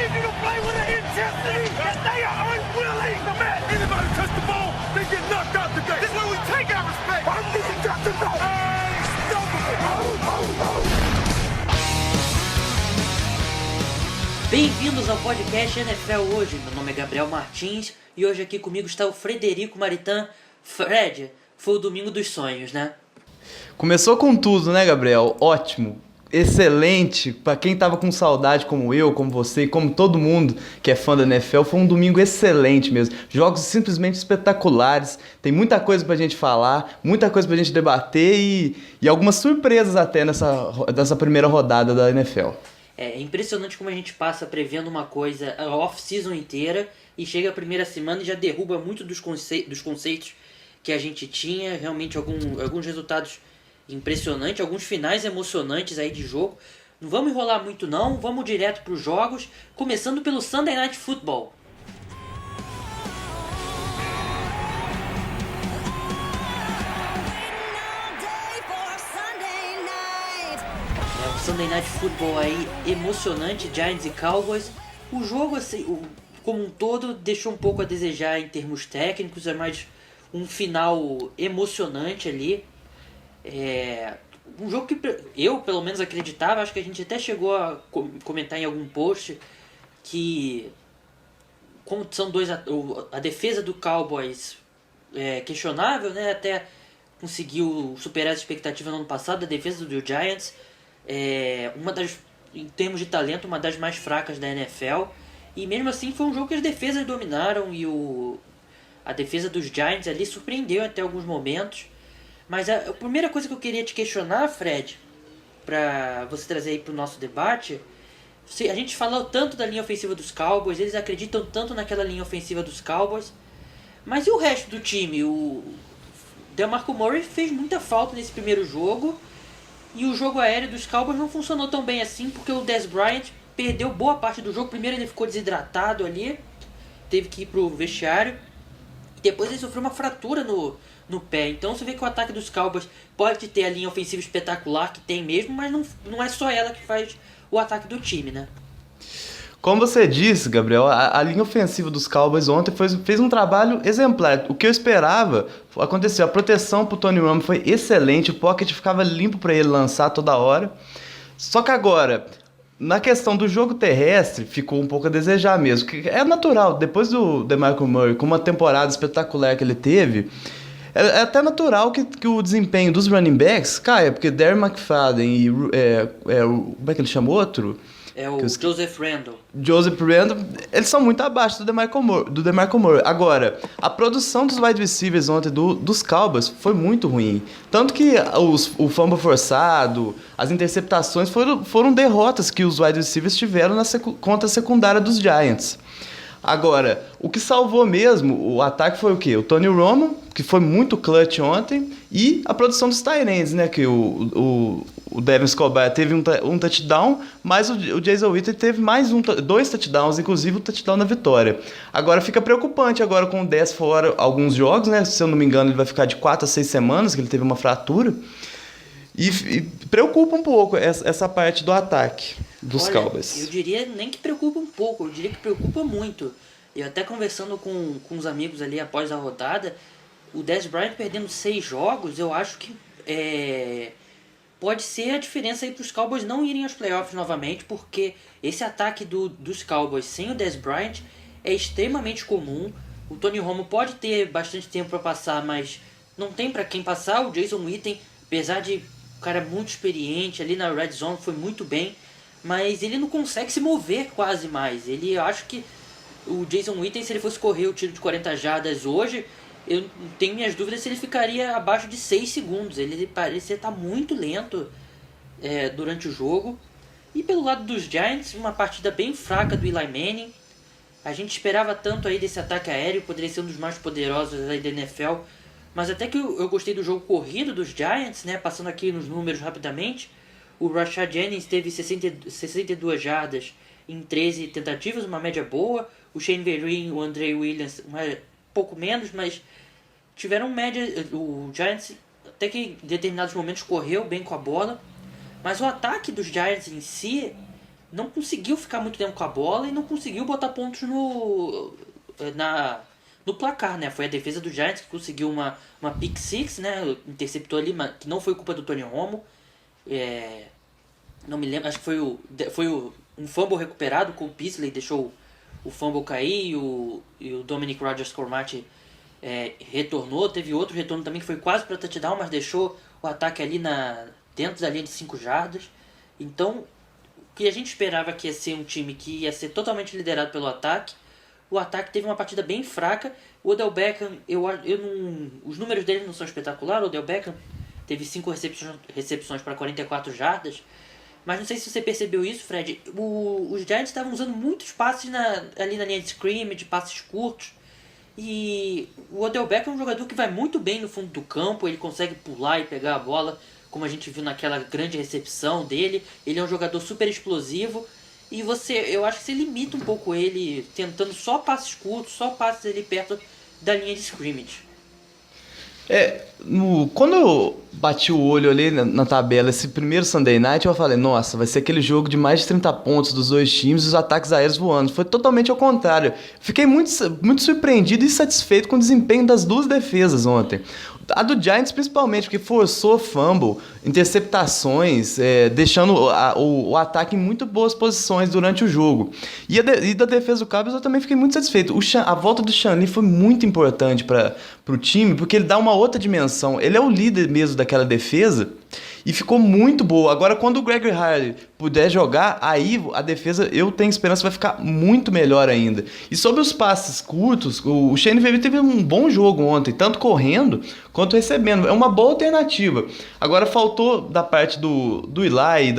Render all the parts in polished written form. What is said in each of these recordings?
easy to play with an intensity that they are unwilling to match. Anybody touch the ball, they get knocked out today. This is where we take our respect. I'm being got to know. Bem-vindos ao podcast NFL Hoje. Meu nome é Gabriel Martins e hoje aqui comigo está o Frederico Maritan. Fred, foi o domingo dos sonhos, né? Começou com tudo, né, Gabriel? Ótimo, excelente. Pra quem tava com saudade, como eu, como você e como todo mundo que é fã da NFL, foi um domingo excelente mesmo. Jogos simplesmente espetaculares. Tem muita coisa pra gente falar, muita coisa pra gente debater e algumas surpresas até nessa primeira rodada da NFL. É impressionante como a gente passa prevendo uma coisa a off-season inteira e chega a primeira semana e já derruba muito dos conceitos que a gente tinha. Realmente alguns resultados impressionantes, alguns finais emocionantes aí de jogo. Não vamos enrolar muito não, vamos direto para os jogos, começando pelo Sunday Night Football. Sunday Night Football aí, emocionante, Giants e Cowboys. O jogo, assim, como um todo, deixou um pouco a desejar em termos técnicos, é mais um final emocionante ali. Um jogo que eu, pelo menos, acreditava, acho que a gente até chegou a comentar em algum post, que como são a defesa do Cowboys é questionável, né? Até conseguiu superar as expectativas no ano passado, a defesa do Giants. Em termos de talento, uma das mais fracas da NFL. E mesmo assim foi um jogo que as defesas dominaram e a defesa dos Giants ali surpreendeu até alguns momentos. Mas a primeira coisa que eu queria te questionar, Fred, para você trazer aí para o nosso debate, a gente falou tanto da linha ofensiva dos Cowboys, eles acreditam tanto naquela linha ofensiva dos Cowboys, mas e o resto do time? O DeMarco Murray fez muita falta nesse primeiro jogo. E o jogo aéreo dos Cowboys não funcionou tão bem assim, porque o Dez Bryant perdeu boa parte do jogo. Primeiro ele ficou desidratado ali, teve que ir pro vestiário. E depois ele sofreu uma fratura no pé. Então você vê que o ataque dos Cowboys pode ter a linha ofensiva espetacular, que tem mesmo, mas não é só ela que faz o ataque do time, né? Como você disse, Gabriel, a linha ofensiva dos Cowboys ontem fez um trabalho exemplar. O que eu esperava aconteceu. A proteção pro Tony Romo foi excelente, o pocket ficava limpo para ele lançar toda hora. Só que agora, na questão do jogo terrestre, ficou um pouco a desejar mesmo. Que é natural, depois do DeMarco Murray, com uma temporada espetacular que ele teve, é até natural que o desempenho dos running backs caia, porque Darren McFadden e como é que ele chama o outro? É o Joseph Randle. Joseph Randle, eles são muito abaixo do DeMarco Murray. Agora, a produção dos wide receivers ontem dos Cowboys foi muito ruim. Tanto que o fumble forçado, as interceptações foram derrotas que os wide receivers tiveram contra a secundária dos Giants. Agora, o que salvou mesmo o ataque foi o quê? O Tony Romo, que foi muito clutch ontem, e a produção dos tight ends, né? Que o Devin Escobar teve um touchdown, mas o Jason Witten teve mais dois touchdowns, inclusive o touchdown na vitória. Agora fica preocupante agora com o 10 fora alguns jogos, né? Se eu não me engano, ele vai ficar de 4 a 6 semanas, que ele teve uma fratura. E preocupa um pouco essa parte do ataque dos Cowboys. Eu diria nem que preocupa um pouco, eu diria que preocupa muito. Eu até conversando com os amigos ali após a rodada, o Dez Bryant perdendo 6 jogos, eu acho que pode ser a diferença aí para os Cowboys não irem aos playoffs novamente, porque esse ataque dos Cowboys sem o Dez Bryant é extremamente comum. O Tony Romo pode ter bastante tempo para passar, mas não tem para quem passar. O Jason Witten, apesar de um cara muito experiente, ali na Red Zone foi muito bem, mas ele não consegue se mover quase mais. Eu acho que o Jason Witten, se ele fosse correr o tiro de 40 jardas hoje, eu tenho minhas dúvidas se ele ficaria abaixo de 6 segundos. Ele parecia estar muito lento durante o jogo. E pelo lado dos Giants, uma partida bem fraca do Eli Manning. A gente esperava tanto aí desse ataque aéreo, poderia ser um dos mais poderosos aí da NFL. Mas até que eu gostei do jogo corrido dos Giants, né? Passando aqui nos números rapidamente. O Rashad Jennings teve 62 jardas em 13 tentativas, uma média boa. O Shane Vereen e o Andre Williams, pouco menos, mas tiveram média. O Giants até que em determinados momentos correu bem com a bola. Mas o ataque dos Giants em si não conseguiu ficar muito tempo com a bola e não conseguiu botar pontos no placar, né? Foi a defesa do Giants que conseguiu uma pick six, né? Interceptou ali, mas que não foi culpa do Tony Romo. Não me lembro, acho que foi um fumble recuperado, com o Beasley deixou o fumble cair e o Dominic Rodgers-Cromartie retornou. Teve outro retorno também que foi quase para touchdown, mas deixou o ataque ali dentro da linha de 5 jardas. Então, o que a gente esperava que ia ser um time que ia ser totalmente liderado pelo ataque, o ataque teve uma partida bem fraca. O Odell Beckham, os números dele não são espetaculares. O Odell Beckham teve 5 recepções para 44 jardas. Mas não sei se você percebeu isso, Fred. Os Giants estavam usando muitos passes ali na linha de scrimmage, passes curtos. E o Odell Beckham é um jogador que vai muito bem no fundo do campo. Ele consegue pular e pegar a bola, como a gente viu naquela grande recepção dele. Ele é um jogador super explosivo. E eu acho que você limita um pouco ele tentando só passes curtos, só passes ali perto da linha de scrimmage. Quando eu bati o olho ali na tabela, esse primeiro Sunday Night, eu falei, nossa, vai ser aquele jogo de mais de 30 pontos dos dois times e os ataques aéreos voando. Foi totalmente ao contrário. Fiquei muito, muito surpreendido e satisfeito com o desempenho das duas defesas ontem. A do Giants principalmente, porque forçou fumble, interceptações, deixando o ataque em muito boas posições durante o jogo. E da defesa do Cowboys eu também fiquei muito satisfeito. A volta do Sean Lee foi muito importante para o time, porque ele dá uma outra dimensão. Ele é o líder mesmo daquela defesa e ficou muito boa. Agora, quando o Gregory Harley puder jogar, aí a defesa, eu tenho esperança, vai ficar muito melhor ainda. E sobre os passes curtos, o Shane Verby teve um bom jogo ontem, tanto correndo quanto recebendo. É uma boa alternativa. Agora, faltou da parte do Eli e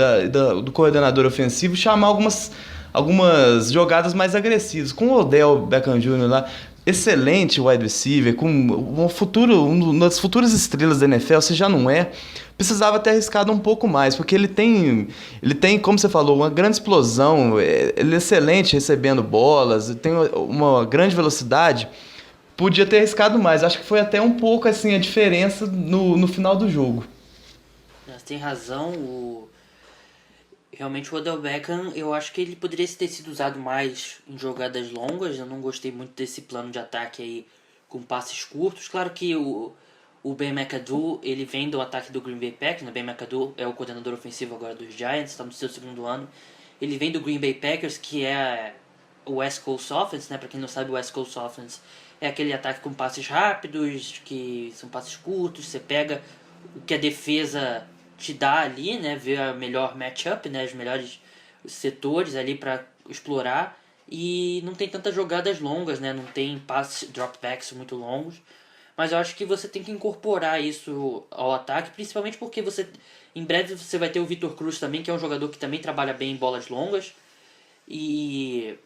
do coordenador ofensivo chamar algumas jogadas mais agressivas. Com o Odell Beckham Jr. lá, excelente wide receiver, com uma das futuras estrelas da NFL, se já não é, precisava ter arriscado um pouco mais, porque ele tem, como você falou, uma grande explosão, ele é excelente recebendo bolas, tem uma grande velocidade, podia ter arriscado mais. Acho que foi até um pouco assim a diferença no final do jogo. Você tem razão, realmente o Odell Beckham, eu acho que ele poderia ter sido usado mais em jogadas longas. Eu não gostei muito desse plano de ataque aí com passes curtos. Claro que o Ben McAdoo, ele vem do ataque do Green Bay Packers, né? Ben McAdoo é o coordenador ofensivo agora dos Giants, está no seu segundo ano. Ele vem do Green Bay Packers, que é o West Coast Offense, né? Para quem não sabe, o West Coast Offense é aquele ataque com passes rápidos, que são passes curtos. Você pega o que a defesa te dá ali, né, ver a melhor matchup, né, os melhores setores ali para explorar, e não tem tantas jogadas longas, né, não tem passes, dropbacks muito longos, mas eu acho que você tem que incorporar isso ao ataque, principalmente porque em breve você vai ter o Victor Cruz também, que é um jogador que também trabalha bem em bolas longas, e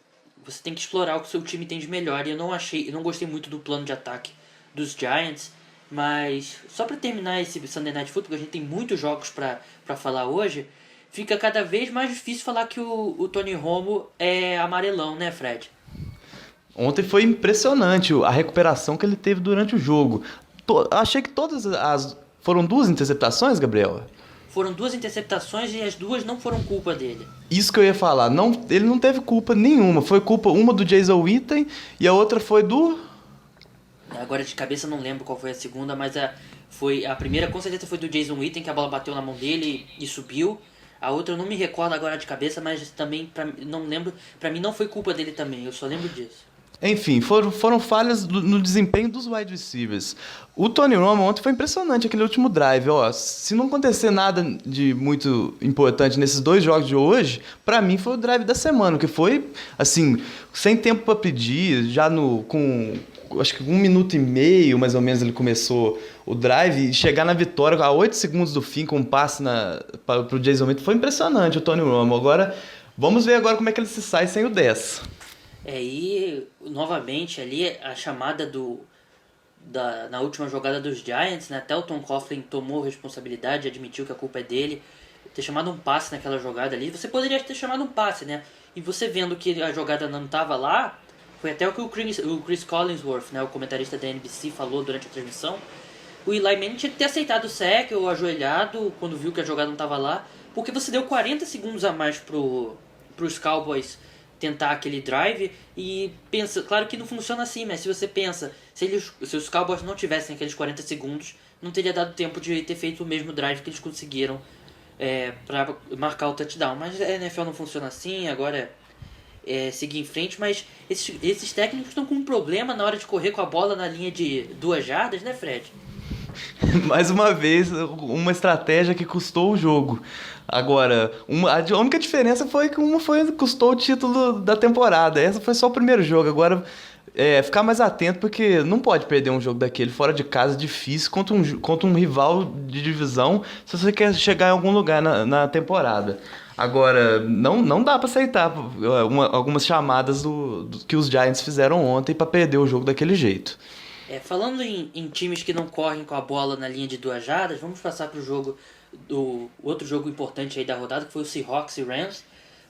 você tem que explorar o que o seu time tem de melhor. E eu não gostei muito do plano de ataque dos Giants. Mas só para terminar esse Sunday Night Football, a gente tem muitos jogos para falar hoje, fica cada vez mais difícil falar que o Tony Romo é amarelão, né, Fred? Ontem foi impressionante a recuperação que ele teve durante o jogo. Achei que foram 2 interceptações, Gabriel? Foram 2 interceptações e as 2 não foram culpa dele. Isso que eu ia falar. Ele não teve culpa nenhuma. Foi culpa uma do Jason Witten e a outra foi do... Agora de cabeça não lembro qual foi a segunda, mas a primeira com certeza foi do Jason Witten, que a bola bateu na mão dele e subiu. A outra eu não me recordo agora de cabeça, mas também não lembro. Pra mim não foi culpa dele também, eu só lembro disso. Enfim, foram falhas no desempenho dos wide receivers. O Tony Romo ontem foi impressionante, aquele último drive. Se não acontecer nada de muito importante nesses 2 jogos de hoje, pra mim foi o drive da semana, que foi, assim, sem tempo pra pedir, já com acho que 1 minuto e meio, mais ou menos, ele começou o drive, e chegar na vitória a 8 segundos do fim, com um passe pro Jason Witten, foi impressionante o Tony Romo. Agora, vamos ver agora como é que ele se sai sem o 10. E novamente ali a chamada na última jogada dos Giants, né? Até o Tom Coughlin tomou responsabilidade, admitiu que a culpa é dele, ter chamado um passe naquela jogada ali. Você poderia ter chamado um passe, né? E você vendo que a jogada não estava lá, foi até o que o Chris Collinsworth, né, o comentarista da NBC, falou durante a transmissão. O Eli Manning tinha que ter aceitado o sack ou ajoelhado quando viu que a jogada não estava lá, porque você deu 40 segundos a mais pro pros Cowboys tentar aquele drive e pensa, claro que não funciona assim, mas se você pensa, se os Cowboys não tivessem aqueles 40 segundos, não teria dado tempo de ter feito o mesmo drive que eles conseguiram para marcar o touchdown. Mas a NFL não funciona assim, agora seguir em frente, mas esses técnicos estão com um problema na hora de correr com a bola na linha de 2 jardas, né, Fred? Mais uma vez, uma estratégia que custou o jogo. Agora, a única diferença foi que custou o título da temporada. Essa foi só o primeiro jogo. Agora, ficar mais atento, porque não pode perder um jogo daquele fora de casa, difícil, contra um rival de divisão, se você quer chegar em algum lugar na temporada. Agora, não dá pra aceitar algumas chamadas que os Giants fizeram ontem pra perder o jogo daquele jeito. Falando em times que não correm com a bola na linha de 2 jardas, vamos passar pro outro jogo importante aí da rodada, que foi o Seahawks e Rams.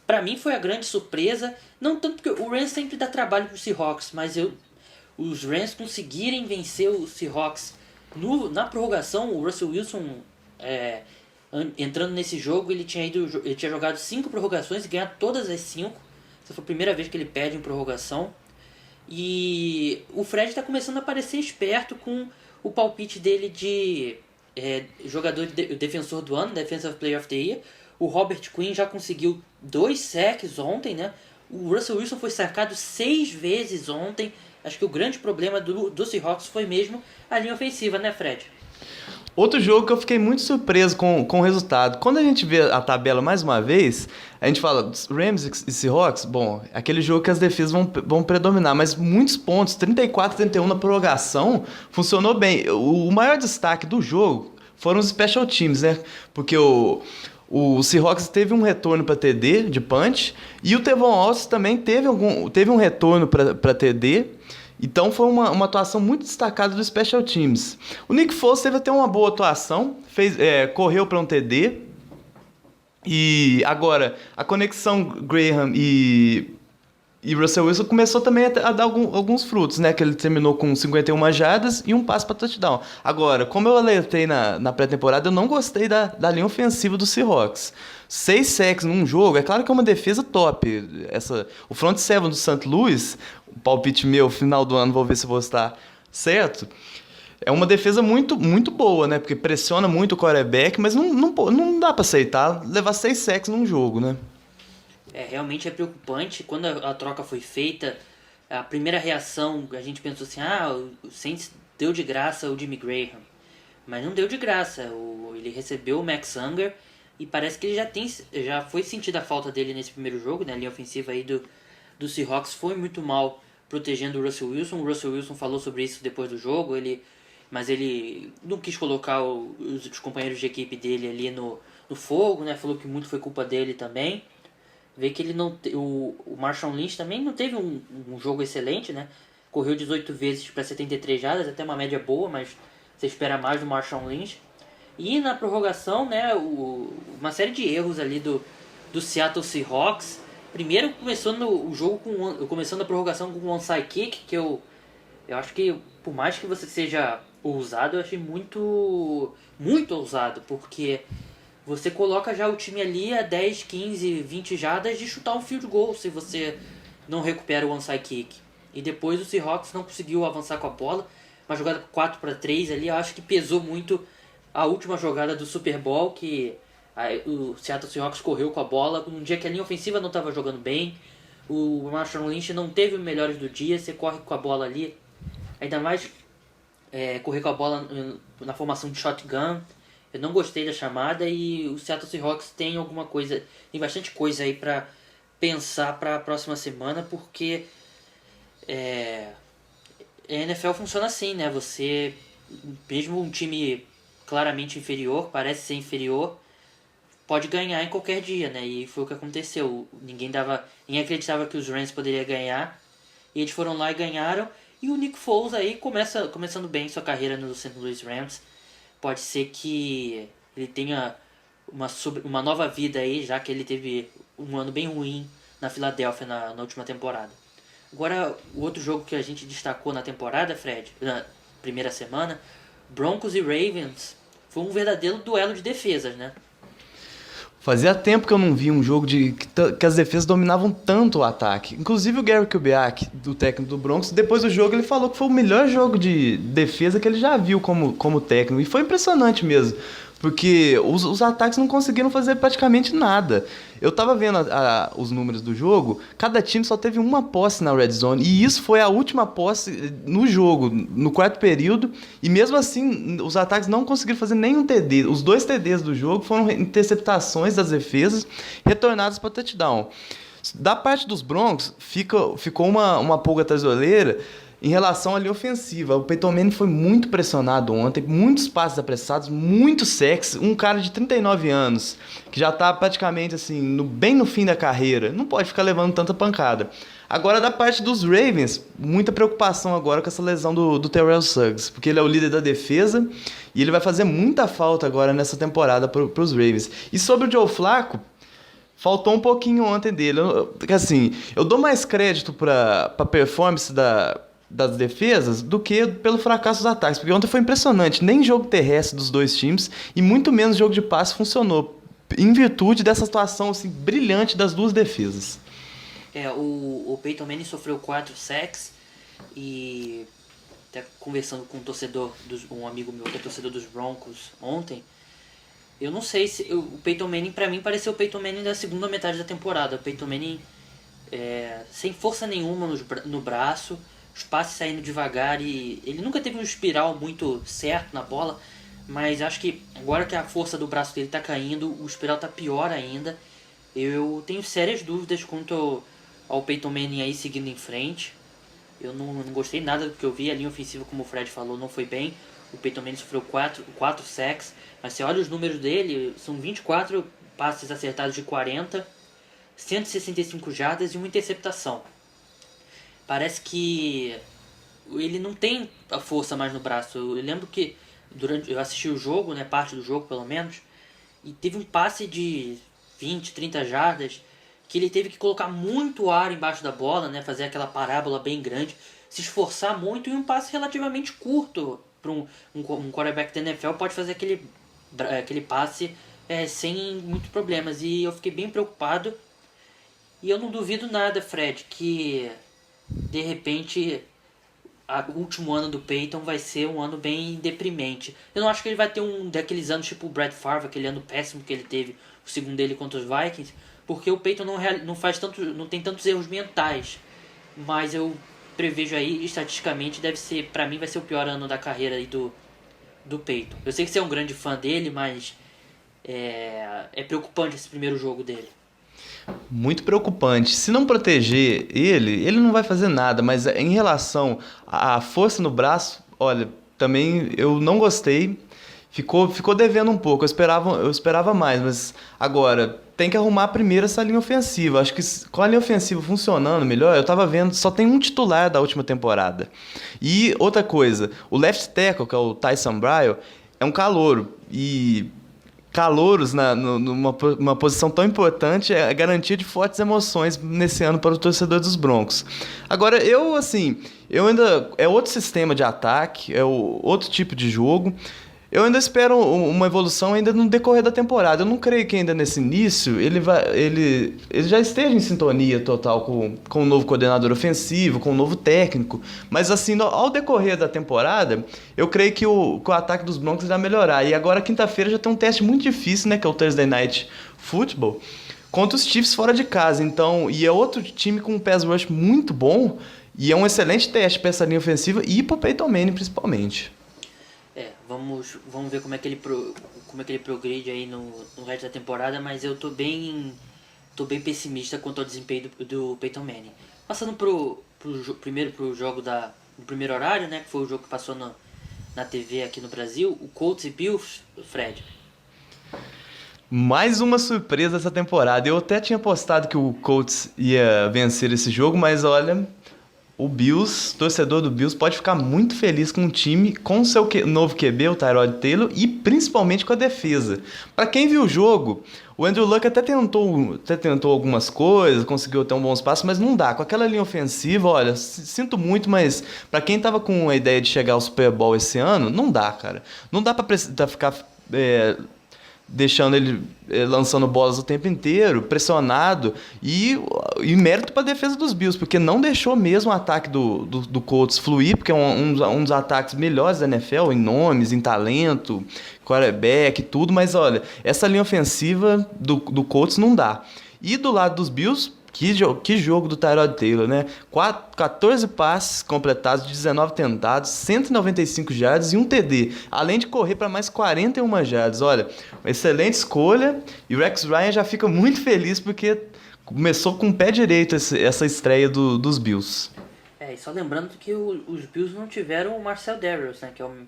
Pra mim foi a grande surpresa, não tanto porque o Rams sempre dá trabalho pro Seahawks, mas os Rams conseguirem vencer o Seahawks na prorrogação. O Russell Wilson, entrando nesse jogo, ele tinha jogado 5 prorrogações e ganhado todas as 5. Essa foi a primeira vez que ele perde em prorrogação. E o Fred está começando a parecer esperto com o palpite dele de jogador defensor do ano, Defensive Player of the Year. O Robert Quinn já conseguiu 2 sacks ontem, né? O Russell Wilson foi sacado 6 vezes ontem. Acho que o grande problema do Seahawks foi mesmo a linha ofensiva, né, Fred? Outro jogo que eu fiquei muito surpreso com o resultado. Quando a gente vê a tabela mais uma vez, a gente fala Rams e Seahawks, bom, aquele jogo que as defesas vão predominar, mas muitos pontos, 34-31 na prorrogação, funcionou bem. O maior destaque do jogo foram os special teams, né? Porque o Seahawks teve um retorno para TD de punch e o Tevon Austin também teve um retorno para TD. Então foi uma atuação muito destacada do Special Teams. O Nick Foles teve até uma boa atuação, correu para um TD. E agora, a conexão Graham e Russell Wilson começou também a dar alguns frutos, né? Que ele terminou com 51 jardas e um passe para touchdown. Agora, como eu alertei na pré-temporada, eu não gostei da linha ofensiva do Seahawks. 6 sacks num jogo, é claro que é uma defesa top. O front seven do St. Louis, o palpite meu, final do ano, vou ver se vou estar certo, é uma defesa muito, muito boa, né? Porque pressiona muito o quarterback, mas não dá para aceitar levar 6 sacks num jogo, né? Realmente é preocupante. Quando a troca foi feita, a primeira reação, a gente pensou assim, o Saints deu de graça o Jimmy Graham. Mas não deu de graça. Ele recebeu o Max Unger e parece que ele já foi sentida a falta dele nesse primeiro jogo, né? A linha ofensiva aí do Seahawks foi muito mal protegendo o Russell Wilson. O Russell Wilson falou sobre isso depois do jogo, mas ele não quis colocar os companheiros de equipe dele ali no fogo, né? Falou que muito foi culpa dele também. Vê que ele o Marshawn Lynch também não teve um jogo excelente, né? Correu 18 vezes para 73 jardas, até uma média boa, mas você espera mais do Marshawn Lynch. E na prorrogação, né, uma série de erros ali do Seattle Seahawks. Primeiro começando o jogo começando a prorrogação com um onside kick, que eu acho que por mais que você seja ousado, eu achei muito, muito ousado, porque você coloca já o time ali a 10, 15, 20 jardas de chutar um field goal se você não recupera o onside kick. E depois o Seahawks não conseguiu avançar com a bola, uma jogada 4-3 ali, eu acho que pesou muito a última jogada do Super Bowl, que o Seattle Seahawks correu com a bola num dia que a linha ofensiva não estava jogando bem, o Marshawn Lynch não teve os melhores do dia, você corre com a bola ali, ainda mais correr com a bola na formação de shotgun. Eu não gostei da chamada e o Seattle Seahawks tem bastante coisa aí para pensar para a próxima semana, porque a NFL funciona assim, né? Você, mesmo um time claramente inferior, parece ser inferior, pode ganhar em qualquer dia, né? E foi o que aconteceu. Ninguém acreditava que os Rams poderiam ganhar, e eles foram lá e ganharam. E o Nick Foles aí começando bem sua carreira no St. Louis Rams. Pode ser que ele tenha uma nova vida aí, já que ele teve um ano bem ruim na Filadélfia na última temporada. Agora, o outro jogo que a gente destacou na temporada, Fred, na primeira semana, Broncos e Ravens, foi um verdadeiro duelo de defesas, né? Fazia tempo que eu não via um jogo que as defesas dominavam tanto o ataque. Inclusive o Gary Kubiak, do técnico do Broncos, depois do jogo ele falou que foi o melhor jogo de defesa que ele já viu como técnico. E foi impressionante mesmo, porque os ataques não conseguiram fazer praticamente nada. Eu tava vendo os números do jogo, cada time só teve uma posse na red zone, e isso foi a última posse no jogo, no quarto período, e mesmo assim os ataques não conseguiram fazer nenhum TD. Os 2 TDs do jogo foram interceptações das defesas retornadas para touchdown. Da parte dos Broncos, ficou uma pulga atrás da orelha em relação à linha ofensiva. O Peyton Manning foi muito pressionado ontem, muitos passes apressados, muito sacks. Um cara de 39 anos, que já está praticamente assim, bem no fim da carreira, não pode ficar levando tanta pancada. Agora, da parte dos Ravens, muita preocupação agora com essa lesão do Terrell Suggs, porque ele é o líder da defesa e ele vai fazer muita falta agora nessa temporada para os Ravens. E sobre o Joe Flacco, faltou um pouquinho ontem dele. Assim, eu dou mais crédito para a performance das defesas do que pelo fracasso dos ataques, porque ontem foi impressionante, nem jogo terrestre dos dois times e muito menos jogo de passe funcionou, em virtude dessa situação assim, brilhante das duas defesas. O Peyton Manning sofreu 4 sacks e até conversando com um amigo meu que é torcedor dos Broncos ontem, eu não sei se o Peyton Manning, pra mim, pareceu o Peyton Manning da segunda metade da temporada. O Peyton Manning sem força nenhuma no braço, os passes saindo devagar, e ele nunca teve um espiral muito certo na bola, mas acho que agora que a força do braço dele tá caindo, o espiral tá pior ainda. Eu tenho sérias dúvidas quanto ao Peyton Manning aí seguindo em frente. Eu não gostei nada do que eu vi. A linha ofensiva, como o Fred falou, não foi bem. O Peyton Manning sofreu 4 sacks, mas você olha os números dele, são 24 passes acertados de 40, 165 jardas e uma interceptação. Parece que ele não tem a força mais no braço. Eu lembro que eu assisti o jogo, né, parte do jogo pelo menos, e teve um passe de 20, 30 jardas que ele teve que colocar muito ar embaixo da bola, né, fazer aquela parábola bem grande, se esforçar muito, e um passe relativamente curto para um quarterback da NFL pode fazer aquele passe sem muitos problemas. E eu fiquei bem preocupado, e eu não duvido nada, Fred, que de repente o último ano do Peyton vai ser um ano bem deprimente. Eu não acho que ele vai ter um daqueles anos tipo o Brett Favre, aquele ano péssimo que ele teve, o segundo dele contra os Vikings, porque o Peyton não tem tantos erros mentais, mas eu prevejo aí, estatisticamente, pra mim vai ser o pior ano da carreira aí do Peyton. Eu sei que você é um grande fã dele, mas é preocupante esse primeiro jogo dele. Muito preocupante. Se não proteger ele não vai fazer nada, mas em relação à força no braço, olha, também eu não gostei. Ficou devendo um pouco, eu esperava mais, mas agora tem que arrumar primeiro essa linha ofensiva. Acho que com a linha ofensiva funcionando melhor, eu tava vendo, só tem um titular da última temporada. E outra coisa, o left tackle, que é o Tyson Bryle, é um calouro, e calouros numa posição tão importante é a garantia de fortes emoções nesse ano para o torcedor dos Broncos. Agora, eu ainda... É outro sistema de ataque, é outro tipo de jogo. Eu ainda espero uma evolução ainda no decorrer da temporada. Eu não creio que ainda nesse início ele já esteja em sintonia total com o novo coordenador ofensivo, com o novo técnico. Mas assim, ao decorrer da temporada, eu creio que o ataque dos Broncos vai melhorar. E agora, quinta-feira, já tem um teste muito difícil, né, que é o Thursday Night Football, contra os Chiefs fora de casa. Então, e é outro time com um pass rush muito bom, e é um excelente teste para essa linha ofensiva e para o Peyton Manning, principalmente. Vamos ver como é que ele progride aí no resto da temporada, mas eu tô bem pessimista quanto ao desempenho do Peyton Manning. Passando primeiro pro jogo no primeiro horário, né, que foi o jogo que passou na TV aqui no Brasil, o Colts e Bills, Fred. Mais uma surpresa essa temporada. Eu até tinha apostado que o Colts ia vencer esse jogo, mas olha, o Bills, torcedor do Bills, pode ficar muito feliz com o time, com o seu novo QB, o Tyrod Taylor, e principalmente com a defesa. Para quem viu o jogo, o Andrew Luck até tentou algumas coisas, conseguiu ter um bom espaço, mas não dá. Com aquela linha ofensiva, olha, sinto muito, mas para quem tava com a ideia de chegar ao Super Bowl esse ano, não dá, cara. Não dá para ficar deixando ele lançando bolas o tempo inteiro, pressionado, e mérito para a defesa dos Bills, porque não deixou mesmo o ataque do Colts fluir, porque é um dos ataques melhores da NFL, em nomes, em talento, quarterback, tudo, mas olha, essa linha ofensiva do Colts não dá. E do lado dos Bills, que jogo do Tyrod Taylor, né? 14 passes completados, 19 tentados, 195 jardas e um TD, além de correr para mais 41 jardas. Olha, uma excelente escolha, e o Rex Ryan já fica muito feliz porque começou com o pé direito essa estreia dos Bills. E só lembrando que os Bills não tiveram o Marcel Darius, né? Que é um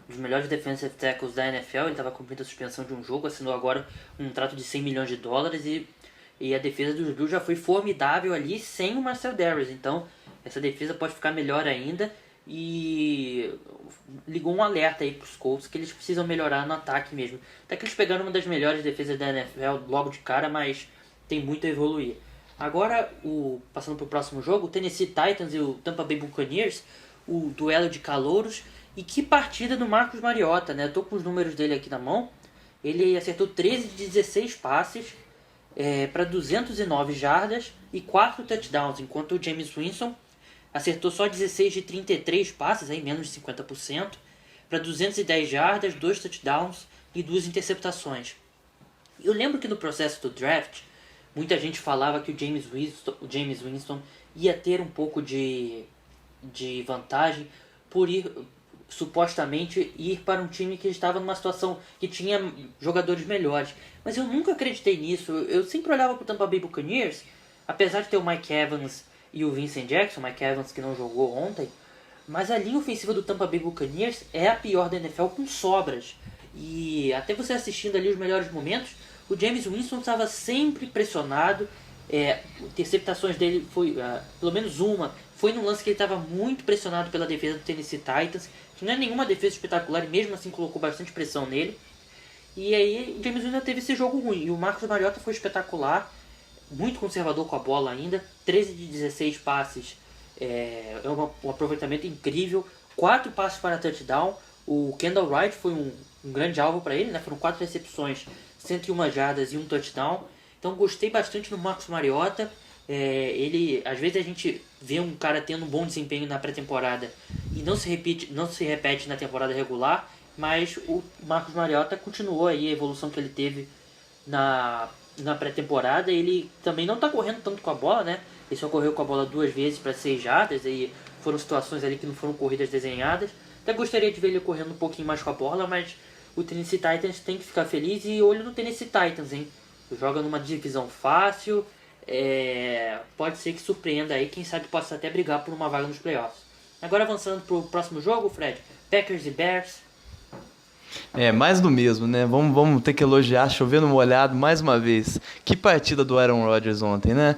dos melhores defensive tackles da NFL. Ele estava cumprindo a suspensão de um jogo, assinou agora um trato de $100 milhões e a defesa dos Bills já foi formidável ali sem o Marcel Darius. Então, essa defesa pode ficar melhor ainda. E ligou um alerta aí pros Colts que eles precisam melhorar no ataque mesmo. Até que eles pegaram uma das melhores defesas da NFL logo de cara, mas tem muito a evoluir. Agora, passando pro próximo jogo, o Tennessee Titans e o Tampa Bay Buccaneers, o duelo de calouros. E que partida do Marcus Mariota, né? Eu tô com os números dele aqui na mão. Ele acertou 13 de 16 passes para 209 jardas e 4 touchdowns, enquanto o Jameis Winston acertou só 16 de 33 passes, aí menos de 50%, para 210 jardas, 2 touchdowns e 2 interceptações. Eu lembro que no processo do draft, muita gente falava que o Jameis Winston ia ter um pouco de vantagem por supostamente ir para um time que estava numa situação que tinha jogadores melhores. Mas eu nunca acreditei nisso. Eu sempre olhava para o Tampa Bay Buccaneers, apesar de ter o Mike Evans e o Vincent Jackson, Mike Evans que não jogou ontem, mas a linha ofensiva do Tampa Bay Buccaneers é a pior da NFL com sobras. E até você assistindo ali os melhores momentos, o Jameis Winston estava sempre pressionado. Interceptações dele foi, pelo menos uma, foi num lance que ele estava muito pressionado pela defesa do Tennessee Titans, que não é nenhuma defesa espetacular e mesmo assim colocou bastante pressão nele. E aí o Jameis Winston teve esse jogo ruim. E o Marcus Mariota foi espetacular, muito conservador com a bola ainda, 13 de 16 passes, um aproveitamento incrível, 4 passes para touchdown. O Kendall Wright foi um grande alvo para ele, né? Foram 4 recepções, 101 jardas e um touchdown. Então gostei bastante do Marcus Mariota. Às vezes a gente vê um cara tendo um bom desempenho na pré-temporada e não se repete na temporada regular, mas o Marcus Mariota continuou aí a evolução que ele teve na pré-temporada. Ele também não está correndo tanto com a bola, né? Ele só correu com a bola 2 vezes para 6 jardas, e foram situações ali que não foram corridas desenhadas. Até gostaria de ver ele correndo um pouquinho mais com a bola, mas o Tennessee Titans tem que ficar feliz. E olho no Tennessee Titans, hein? Joga numa divisão fácil, pode ser que surpreenda aí, quem sabe possa até brigar por uma vaga nos playoffs. Agora avançando pro próximo jogo, Fred, Packers e Bears. Mais do mesmo, né? Vamos ter que elogiar, chovendo molhado mais uma vez. Que partida do Aaron Rodgers ontem, né?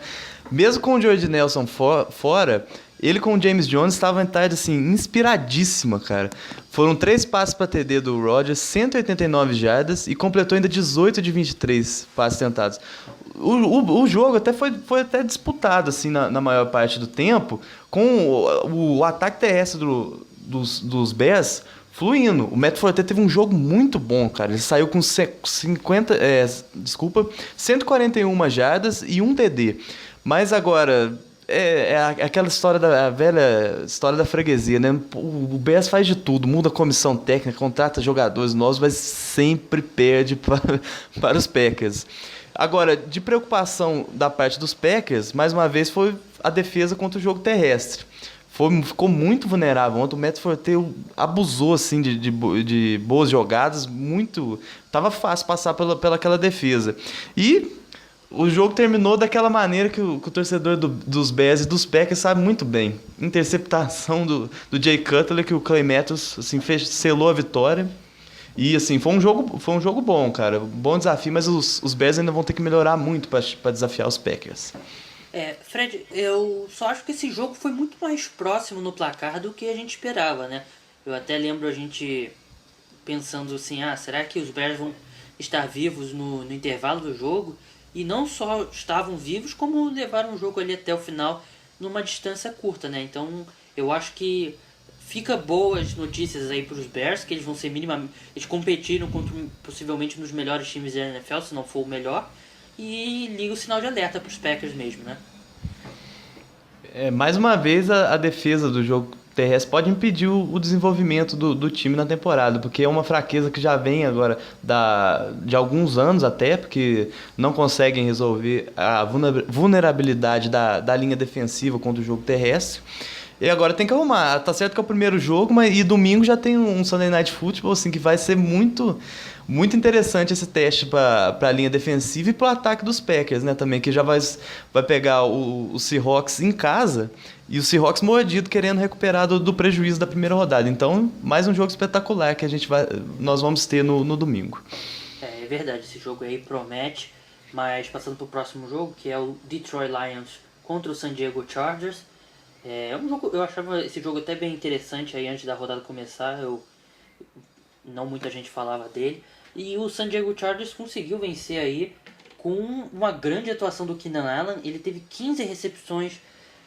Mesmo com o Jordy Nelson fora, ele com o James Jones estava em tarde assim, inspiradíssima, cara. Foram 3 passes para TD do Rodgers, 189 jardas e completou ainda 18 de 23 passes tentados. O jogo até foi até disputado assim, na maior parte do tempo, com o ataque terrestre dos Bears fluindo. O Matt Forte teve um jogo muito bom, cara. Ele saiu com 141 jardas e um TD. Mas agora, aquela a velha história da freguesia, né? O Bears faz de tudo, muda a comissão técnica, contrata jogadores novos, mas sempre perde para os Packers. Agora, de preocupação da parte dos Packers, mais uma vez foi a defesa contra o jogo terrestre. Ficou muito vulnerável ontem. O Matt Forte abusou assim, de boas jogadas, tava fácil passar pela aquela defesa. E o jogo terminou daquela maneira que o torcedor dos Bears e dos Packers sabe muito bem. Interceptação do Jay Cutler, que o Clay Matthews assim, selou a vitória. E assim, foi um jogo bom, cara. Bom desafio, mas os Bears ainda vão ter que melhorar muito para desafiar os Packers. Fred, eu só acho que esse jogo foi muito mais próximo no placar do que a gente esperava, né? Eu até lembro a gente pensando assim, será que os Bears vão estar vivos no intervalo do jogo? E não só estavam vivos, como levaram o jogo ali até o final numa distância curta, né? Então eu acho que fica boas notícias aí para os Bears, que eles vão ser minimamente... Eles competiram contra possivelmente um dos melhores times da NFL, se não for o melhor. E liga o sinal de alerta para os Packers mesmo, né? Mais uma vez, a defesa do jogo terrestre pode impedir o desenvolvimento do time na temporada, porque é uma fraqueza que já vem agora de alguns anos até, porque não conseguem resolver a vulnerabilidade da linha defensiva contra o jogo terrestre. E agora tem que arrumar. Tá certo que é o primeiro jogo, e domingo já tem um Sunday Night Football, assim, que vai ser muito, muito interessante esse teste para a linha defensiva e para o ataque dos Packers, né, também, que já vai pegar o Seahawks em casa e o Seahawks mordido querendo recuperar do prejuízo da primeira rodada. Então, mais um jogo espetacular que nós vamos ter no domingo. É verdade, esse jogo aí promete, mas passando para o próximo jogo, que é o Detroit Lions contra o San Diego Chargers. É um jogo, eu achava esse jogo até bem interessante aí antes da rodada começar, não muita gente falava dele. E o San Diego Chargers conseguiu vencer aí com uma grande atuação do Keenan Allen. Ele teve 15 recepções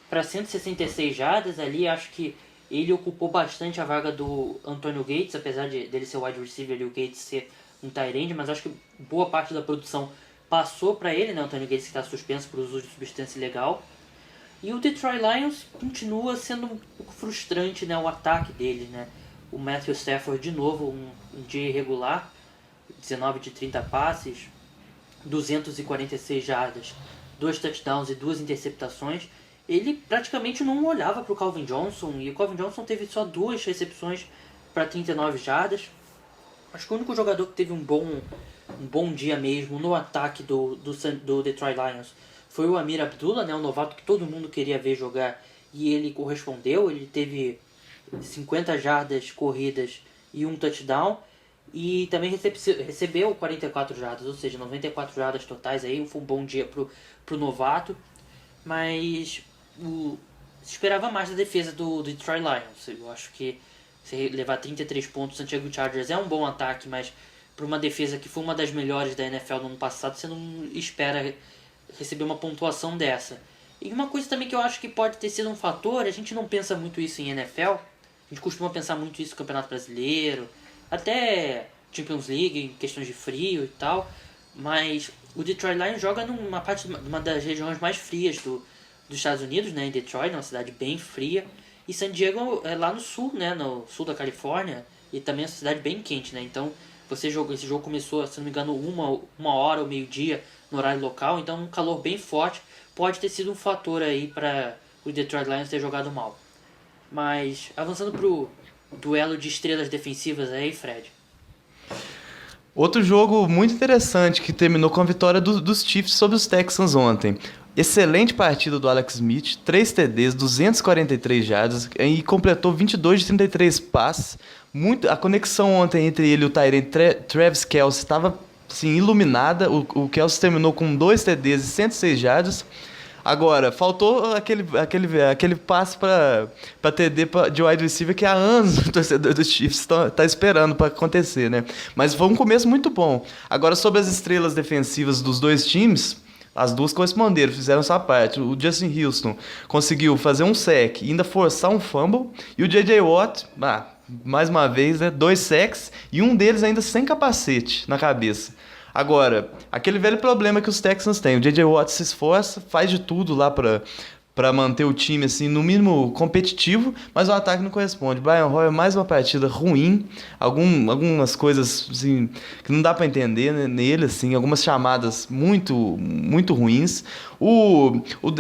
para 166 jardas ali, acho que ele ocupou bastante a vaga do Antonio Gates, apesar dele ser o wide receiver e o Gates ser um tight end, mas acho que boa parte da produção passou para ele, né, o Antonio Gates que está suspenso por uso de substância ilegal. E o Detroit Lions continua sendo um pouco frustrante, né, o ataque deles, né? O Matthew Stafford, de novo, um dia irregular, 19 de 30 passes, 246 jardas, 2 touchdowns e 2 interceptações. Ele praticamente não olhava para o Calvin Johnson, e o Calvin Johnson teve só 2 recepções para 39 jardas. Acho que o único jogador que teve um bom dia mesmo no ataque do Detroit Lions foi o Ameer Abdullah, né, um novato que todo mundo queria ver jogar, e ele correspondeu. Ele teve 50 jardas corridas e 1 touchdown, e também recebeu 44 jardas, ou seja, 94 jardas totais. Aí foi um bom dia pro novato, mas se esperava mais da defesa do Detroit Lions. Eu acho que se levar 33 pontos, o Santiago Chargers é um bom ataque, mas para uma defesa que foi uma das melhores da NFL no ano passado, você não espera receber uma pontuação dessa. E uma coisa também que eu acho que pode ter sido um fator, a gente não pensa muito isso em NFL, a gente costuma pensar muito isso no Campeonato Brasileiro, até Champions League, em questões de frio e tal, mas o Detroit Lions joga numa das regiões mais frias dos Estados Unidos, né, em Detroit, uma cidade bem fria, e San Diego é lá no sul, né, no sul da Califórnia, e também é uma cidade bem quente, né, então esse jogo começou, se não me engano, uma hora ou meio-dia no horário local, então um calor bem forte pode ter sido um fator aí para o Detroit Lions ter jogado mal. Mas avançando pro duelo de estrelas defensivas aí, Fred. Outro jogo muito interessante que terminou com a vitória dos Chiefs sobre os Texans ontem. Excelente partida do Alex Smith, 3 TDs, 243 jardas e completou 22 de 33 passes. A conexão ontem entre ele e o Tyrant Travis Kelce estava assim, iluminada. O Kelce terminou com 2 TDs e 106 jardas. Agora, faltou aquele passe para TD de wide receiver que há anos o torcedor dos Chiefs tá esperando para acontecer, né? Mas foi um começo muito bom. Agora, sobre as estrelas defensivas dos dois times, as duas corresponderam, fizeram sua parte. O Justin Houston conseguiu fazer um sack e ainda forçar um fumble. E o J.J. Watt, mais uma vez, né, 2 sacks e um deles ainda sem capacete na cabeça. Agora, aquele velho problema que os Texans têm. O J.J. Watt se esforça, faz de tudo lá para manter o time, assim, no mínimo competitivo, mas o ataque não corresponde. Brian Hoyer, mais uma partida ruim, algumas coisas assim, que não dá para entender, né, nele, assim, algumas chamadas muito, muito ruins.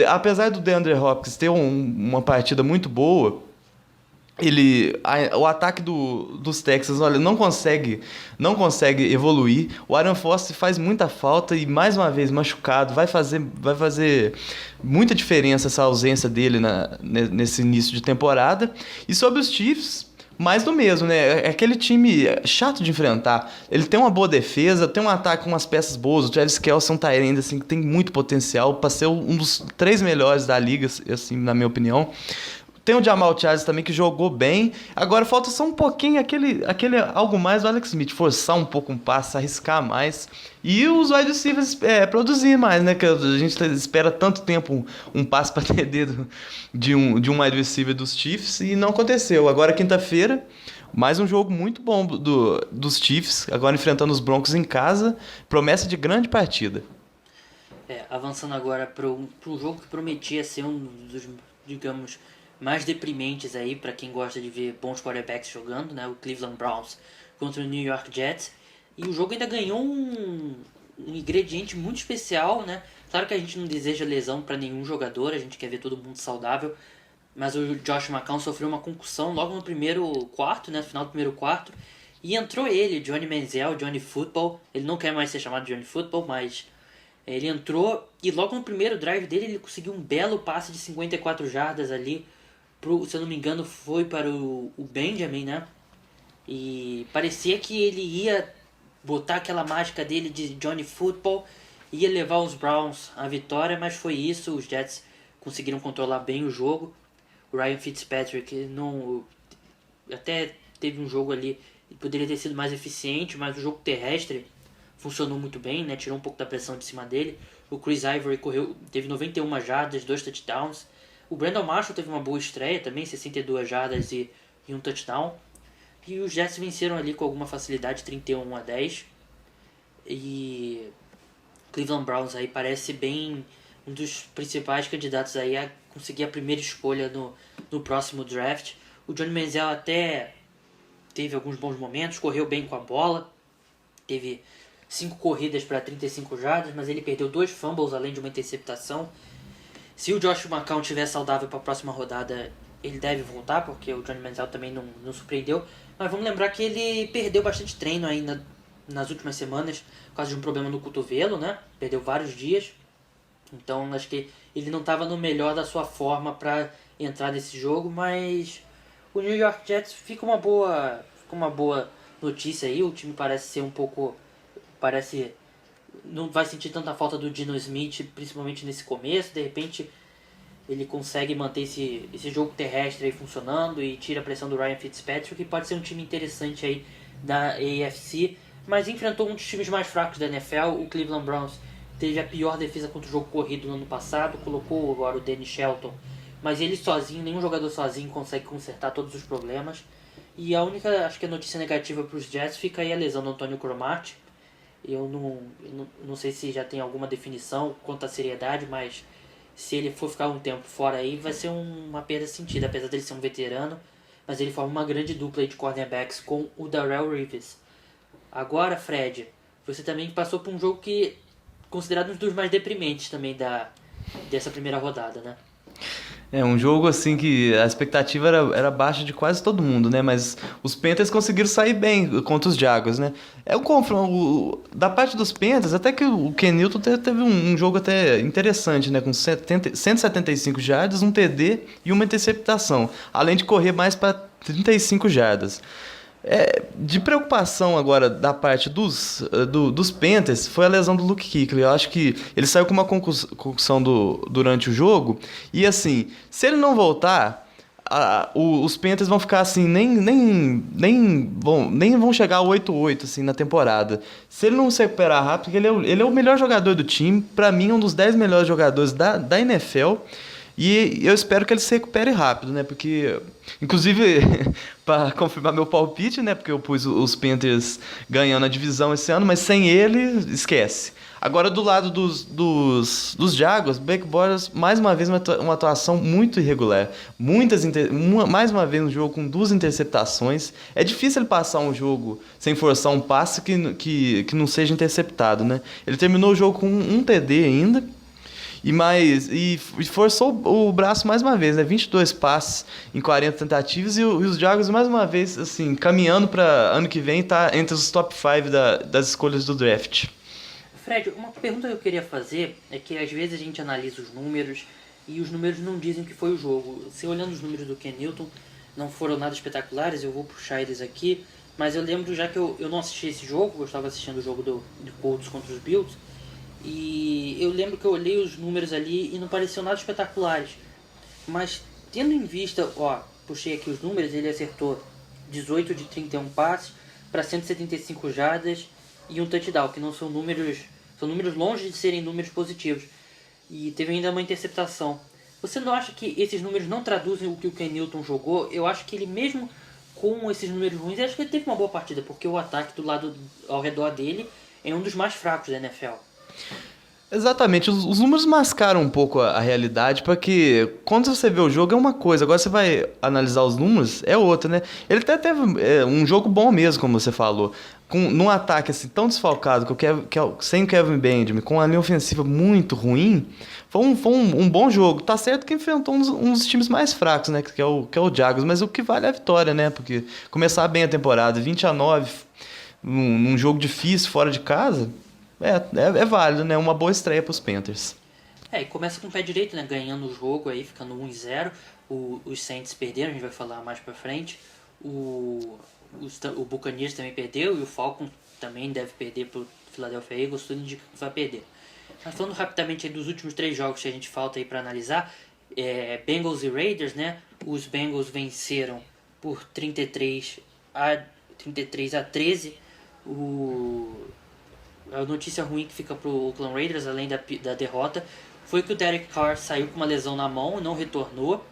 Apesar do DeAndre Hopkins ter uma partida muito boa, o ataque dos Texans, olha, não consegue evoluir. O Arian Foster faz muita falta e, mais uma vez, machucado. Vai fazer muita diferença essa ausência dele nesse início de temporada. E sobre os Chiefs, mais do mesmo, né? É aquele time chato de enfrentar. Ele tem uma boa defesa, tem um ataque com umas peças boas. O Travis Kelce é um tight end, assim, que tem muito potencial para ser um dos 3 melhores da liga, assim, na minha opinião. Tem o Jamal Charles também, que jogou bem. Agora falta só um pouquinho, aquele algo mais do Alex Smith. Forçar um pouco um passe, arriscar mais. E os wide receivers produzir mais, né? Que a gente espera tanto tempo um passe para TD de um wide receiver dos Chiefs e não aconteceu. Agora, quinta-feira, mais um jogo muito bom dos Chiefs. Agora enfrentando os Broncos em casa. Promessa de grande partida. Avançando agora para um jogo que prometia ser um dos, digamos, mais deprimentes aí para quem gosta de ver bons quarterbacks jogando, né? O Cleveland Browns contra o New York Jets. E o jogo ainda ganhou um ingrediente muito especial, né? Claro que a gente não deseja lesão para nenhum jogador, a gente quer ver todo mundo saudável. Mas o Josh McCown sofreu uma concussão logo no primeiro quarto, né? No final do primeiro quarto. E entrou ele, Johnny Manziel, Johnny Football. Ele não quer mais ser chamado Johnny Football, mas ele entrou e logo no primeiro drive dele ele conseguiu um belo passe de 54 jardas ali. Se eu não me engano foi para o Benjamin, né? E parecia que ele ia botar aquela mágica dele de Johnny Football, ia levar os Browns à vitória, mas foi isso. Os Jets conseguiram controlar bem o jogo. O Ryan Fitzpatrick não, até teve um jogo ali, poderia ter sido mais eficiente, mas o jogo terrestre funcionou muito bem, né? Tirou um pouco da pressão de cima dele. O Chris Ivory teve 91 jardas, 2 touchdowns. O Brandon Marshall teve uma boa estreia também, 62 jardas e um touchdown. E os Jets venceram ali com alguma facilidade, 31-10. E Cleveland Browns aí parece bem um dos principais candidatos aí a conseguir a primeira escolha no próximo draft. O Johnny Manziel até teve alguns bons momentos, correu bem com a bola. Teve 5 corridas para 35 jardas, mas ele perdeu 2 fumbles além de uma interceptação. Se o Josh McCown estiver saudável para a próxima rodada, ele deve voltar, porque o Johnny Manziel também não surpreendeu. Mas vamos lembrar que ele perdeu bastante treino ainda nas últimas semanas por causa de um problema no cotovelo, né? Perdeu vários dias. Então acho que ele não estava no melhor da sua forma para entrar nesse jogo, mas o New York Jets fica uma boa notícia aí. O time parece ser não vai sentir tanta falta do Geno Smith, principalmente nesse começo. De repente ele consegue manter esse jogo terrestre aí funcionando e tira a pressão do Ryan Fitzpatrick, que pode ser um time interessante aí da AFC, mas enfrentou um dos times mais fracos da NFL. O Cleveland Browns teve a pior defesa contra o jogo corrido no ano passado, colocou agora o Danny Shelton, mas ele sozinho, nenhum jogador sozinho consegue consertar todos os problemas. E a única, acho que a notícia negativa para os Jets fica aí a lesão do Antonio Cromartie. Eu não sei se já tem alguma definição quanto à seriedade, mas se ele for ficar um tempo fora aí, vai ser uma perda sentida, apesar dele ser um veterano. Mas ele forma uma grande dupla de cornerbacks com o Darrelle Reeves. Agora, Fred, você também passou por um jogo que considerado um dos mais deprimentes também dessa primeira rodada, né? É um jogo assim que a expectativa era baixa de quase todo mundo, né? Mas os Panthers conseguiram sair bem contra os Jaguars, né? É um confronto da parte dos Panthers, até que o Ken Newton teve um jogo até interessante, né? Com 175 jardas, um TD e uma interceptação, além de correr mais para 35 jardas. De preocupação agora da parte dos Panthers foi a lesão do Luke Kuechly. Eu acho que ele saiu com uma concussão durante o jogo. E assim, se ele não voltar, os Panthers vão ficar assim, nem vão chegar a 8-8 assim, na temporada. Se ele não se recuperar rápido, porque ele é o melhor jogador do time. Para mim, um dos 10 melhores jogadores da NFL. E eu espero que ele se recupere rápido, né? Porque, inclusive, para confirmar meu palpite, né? Porque eu pus os Panthers ganhando a divisão esse ano, mas sem ele, esquece. Agora, do lado dos Jaguars, Blake Bortles, mais uma vez, uma atuação muito irregular. Mais uma vez, um jogo com 2 interceptações. É difícil ele passar um jogo sem forçar um passe que não seja interceptado, né? Ele terminou o jogo com um TD ainda. E forçou o braço mais uma vez, né? 22 passes em 40 tentativas e os Jaguars mais uma vez, assim, caminhando para ano que vem tá entre os top 5 das escolhas do draft. Fred, uma pergunta que eu queria fazer é que às vezes a gente analisa os números e os números não dizem o que foi o jogo. Se olhando os números do Ken Newton, não foram nada espetaculares, eu vou puxar eles aqui, mas eu lembro já que eu não assisti esse jogo, eu estava assistindo o jogo do Colts contra os Bills. E eu lembro que eu olhei os números ali e não pareciam nada espetaculares. Mas tendo em vista, puxei aqui os números, ele acertou 18 de 31 passes para 175 jardas e um touchdown, que não são números longe de serem números positivos. E teve ainda uma interceptação. Você não acha que esses números não traduzem o que o Ken Newton jogou? Eu acho que ele mesmo com esses números ruins, eu acho que ele teve uma boa partida, porque o ataque do lado ao redor dele é um dos mais fracos da NFL. Exatamente, os números mascaram um pouco a realidade, porque quando você vê o jogo é uma coisa, agora você vai analisar os números, é outra, né? Ele até teve um jogo bom mesmo, como você falou, num ataque assim, tão desfalcado, sem o Kevin Benjamin, com uma linha ofensiva muito ruim, foi um bom jogo. Tá certo que enfrentou um dos times mais fracos, né? Que é o Jaguars, mas o que vale é a vitória, né? Porque começar bem a temporada, 20-9, num jogo difícil, fora de casa... É válido, né? Uma boa estreia para os Panthers. E começa com o pé direito, né? Ganhando o jogo aí, ficando 1-0. Os Saints perderam, a gente vai falar mais pra frente. O Buccaneers também perdeu e o Falcons também deve perder pro Philadelphia Eagles. Tudo indica que vai perder. Mas falando rapidamente aí dos últimos 3 jogos que a gente falta aí para analisar, Bengals e Raiders, né? Os Bengals venceram por 33 a 13. A notícia ruim que fica pro Oakland Raiders, além da derrota, foi que o Derek Carr saiu com uma lesão na mão e não retornou.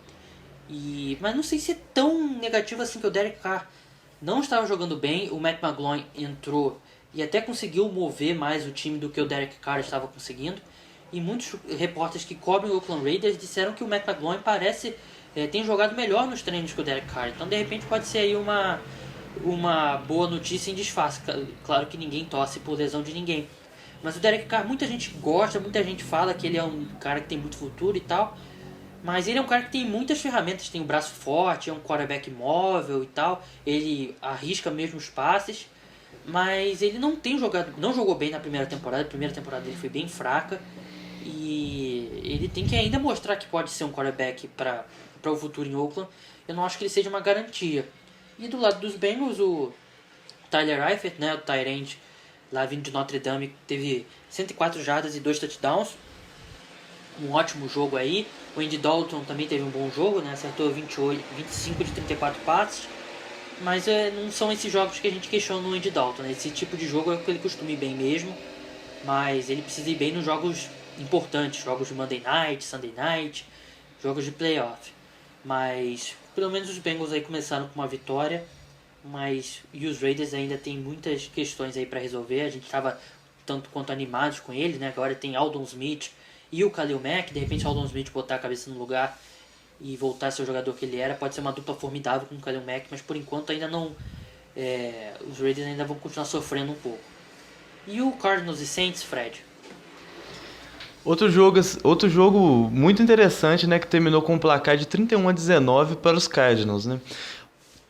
Mas não sei se é tão negativo assim, que o Derek Carr não estava jogando bem. O Matt McGloin entrou e até conseguiu mover mais o time do que o Derek Carr estava conseguindo. E muitos repórteres que cobrem o Oakland Raiders disseram que o Matt McGloin tem jogado melhor nos treinos que o Derek Carr. Então de repente pode ser aí uma boa notícia em disfarce. Claro que ninguém torce por lesão de ninguém, mas o Derek Carr, muita gente gosta, muita gente fala que ele é um cara que tem muito futuro e tal, mas ele é um cara que tem muitas ferramentas, tem um braço forte, é um quarterback móvel e tal, ele arrisca mesmo os passes, mas ele não jogou bem na primeira temporada. A primeira temporada dele foi bem fraca e ele tem que ainda mostrar que pode ser um quarterback para o futuro em Oakland. Eu não acho que ele seja uma garantia. E do lado dos Bengals, o Tyler Eifert, né, o tight end lá vindo de Notre Dame, teve 104 jardas e 2 touchdowns. Um ótimo jogo aí. O Andy Dalton também teve um bom jogo, né, acertou 25 de 34 passes. Mas não são esses jogos que a gente questiona no Andy Dalton, né? Esse tipo de jogo é o que ele costuma ir bem mesmo. Mas ele precisa ir bem nos jogos importantes, jogos de Monday Night, Sunday Night, jogos de playoff. Mas pelo menos os Bengals aí começaram com uma vitória, e os Raiders ainda tem muitas questões aí para resolver. A gente estava tanto quanto animados com eles, né? Agora tem Aldon Smith e o Khalil Mack. De repente Aldon Smith botar a cabeça no lugar e voltar a ser o jogador que ele era, pode ser uma dupla formidável com o Khalil Mack, mas por enquanto ainda não. Os Raiders ainda vão continuar sofrendo um pouco. E o Cardinals e Saints, Fred? Outro jogo muito interessante, né, que terminou com um placar de 31-19 para os Cardinals, né?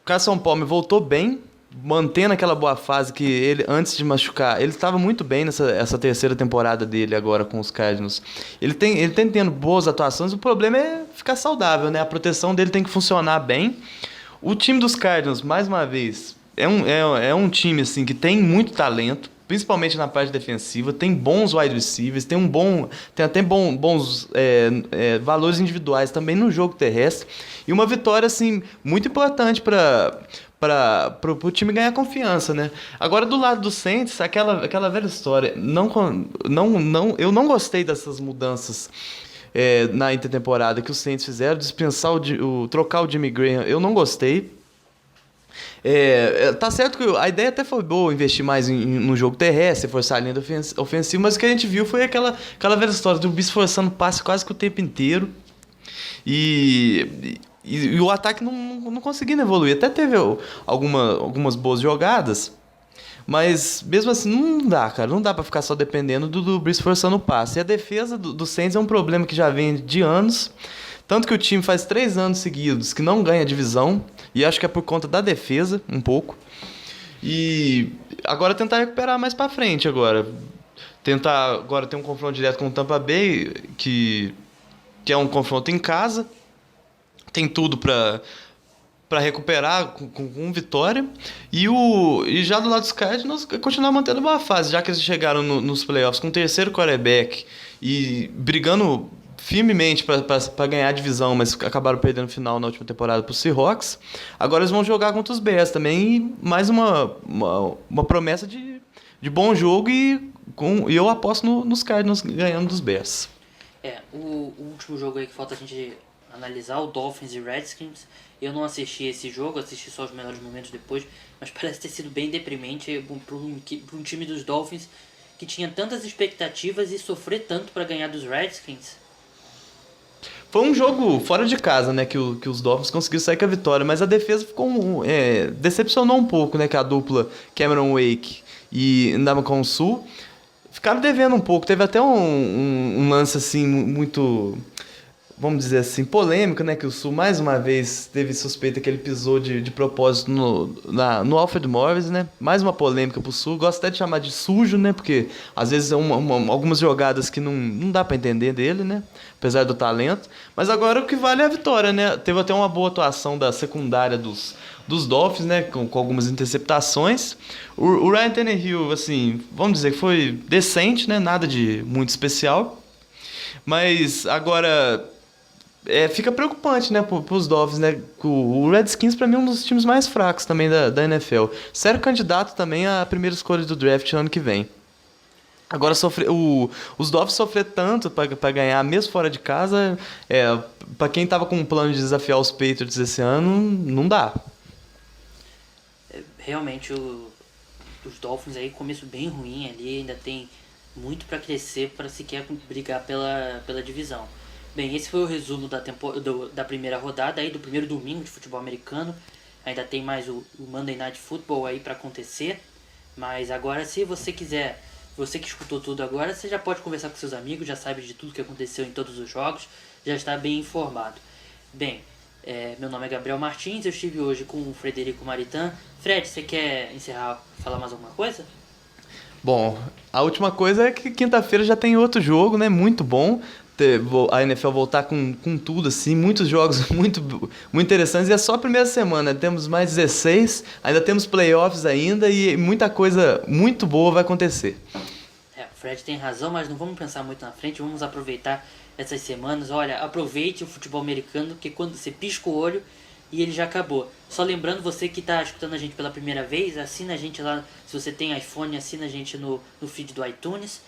O Carson Palmer voltou bem, mantendo aquela boa fase que ele, antes de machucar, ele estava muito bem essa terceira temporada dele agora com os Cardinals. Ele tem tendo boas atuações, o problema é ficar saudável, né? A proteção dele tem que funcionar bem. O time dos Cardinals, mais uma vez, é um time assim, que tem muito talento, principalmente na parte defensiva, tem bons wide receivers, tem até bons valores individuais também no jogo terrestre, e uma vitória assim, muito importante para o time ganhar confiança, né? Agora, do lado do Saints, aquela velha história, eu não gostei dessas mudanças na intertemporada que os Saints fizeram, dispensar trocar o Jimmy Graham, eu não gostei. Tá certo que a ideia até foi boa, investir mais no jogo terrestre, forçar a linha ofensiva, mas o que a gente viu foi aquela velha história do bicho forçando passe quase que o tempo inteiro e o ataque não conseguindo evoluir. Até teve algumas boas jogadas, mas mesmo assim não dá, cara, não dá pra ficar só dependendo do Brees forçando o passe. E a defesa do Saints é um problema que já vem de anos. Tanto que o time faz 3 anos seguidos que não ganha divisão, e acho que é por conta da defesa, um pouco. E agora tentar recuperar mais pra frente agora. Tentar agora ter um confronto direto com o Tampa Bay, que é um confronto em casa. Tem tudo pra recuperar com vitória. E já do lado dos Cardinals, continuar mantendo uma fase, já que eles chegaram nos playoffs com o terceiro quarterback e brigando firmemente para ganhar a divisão, mas acabaram perdendo o final na última temporada para os Seahawks. Agora eles vão jogar contra os Bears também, e mais uma promessa de bom jogo, e eu aposto nos Cardinals ganhando dos Bears. O último jogo aí que falta a gente analisar, o Dolphins e Redskins. Eu não assisti esse jogo, assisti só os melhores momentos depois, mas parece ter sido bem deprimente para um time dos Dolphins que tinha tantas expectativas e sofrer tanto para ganhar dos Redskins. Foi um jogo fora de casa, né, que os Dolphins conseguiram sair com a vitória, mas a defesa ficou decepcionou um pouco, né, que a dupla Cameron Wake e Ndamukong Suh ficaram devendo um pouco. Teve até um lance assim muito, vamos dizer assim, polêmico, né, que o Suh mais uma vez teve suspeita que ele pisou de propósito no Alfred Morris, né, mais uma polêmica pro Suh. Gosto até de chamar de sujo, né, porque às vezes algumas jogadas que não dá pra entender dele, né, apesar do talento. Mas agora o que vale é a vitória, né. Teve até uma boa atuação da secundária dos Dolphins, né, com algumas interceptações. O Ryan Tannehill, assim, vamos dizer que foi decente, né, nada de muito especial. Mas agora fica preocupante, né, pros Dolphins, né. O Redskins, pra mim, é um dos times mais fracos também da NFL. Sério candidato também à primeira escolha do draft ano que vem. Agora, os Dolphins sofrer tanto para ganhar, mesmo fora de casa, para quem tava com um plano de desafiar os Patriots esse ano, não dá. Realmente, os Dolphins aí, começo bem ruim ali, ainda tem muito para crescer para sequer brigar pela divisão. Bem, esse foi o resumo da primeira rodada, aí, do primeiro domingo de futebol americano. Ainda tem mais o Monday Night Football aí para acontecer. Mas agora, se você quiser, você que escutou tudo agora, você já pode conversar com seus amigos, já sabe de tudo que aconteceu em todos os jogos, já está bem informado. Bem, meu nome é Gabriel Martins, eu estive hoje com o Frederico Maritan. Fred, você quer encerrar, falar mais alguma coisa? Bom, a última coisa é que quinta-feira já tem outro jogo, né? Muito bom. A NFL voltar com tudo, assim, muitos jogos muito interessantes. E é só a primeira semana, temos mais 16, ainda temos playoffs ainda, e muita coisa muito boa vai acontecer. O Fred tem razão, mas não vamos pensar muito na frente, vamos aproveitar essas semanas. Olha, aproveite o futebol americano, que quando você pisca o olho e ele já acabou. Só lembrando, você que está escutando a gente pela primeira vez, assina a gente lá, se você tem iPhone, assina a gente no feed do iTunes.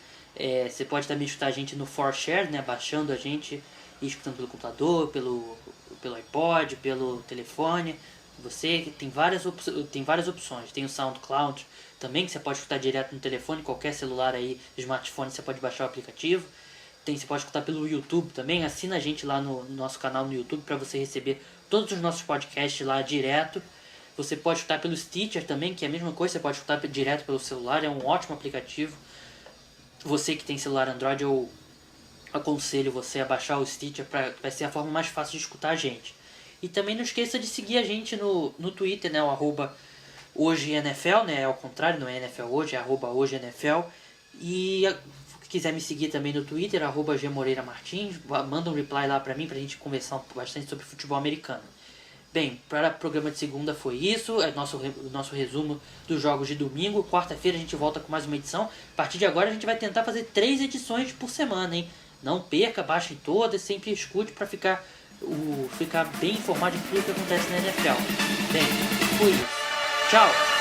Você pode também escutar a gente no 4Share, né, baixando a gente e escutando pelo computador, pelo iPod, pelo telefone. Você tem várias opções. Tem o SoundCloud também, que você pode escutar direto no telefone, qualquer celular aí, smartphone, você pode baixar o aplicativo. Você pode escutar pelo YouTube também. Assina a gente lá no nosso canal no YouTube para você receber todos os nossos podcasts lá direto. Você pode escutar pelo Stitcher também, que é a mesma coisa, você pode escutar direto pelo celular, é um ótimo aplicativo. Você que tem celular Android, eu aconselho você a baixar o Stitcher, vai ser a forma mais fácil de escutar a gente. E também não esqueça de seguir a gente no Twitter, né, o @HojeNFL, né, ao contrário, não é NFL Hoje, é @HojeNFL. E se quiser me seguir também no Twitter, @GMoreiraMartins, manda um reply lá pra mim, pra gente conversar bastante sobre futebol americano. Bem, para o programa de segunda foi isso, é o nosso resumo dos jogos de domingo. Quarta-feira a gente volta com mais uma edição. A partir de agora a gente vai tentar fazer 3 edições por semana, hein? Não perca, baixe todas, sempre escute para ficar bem informado de tudo que acontece na NFL. Bem, fui. Tchau!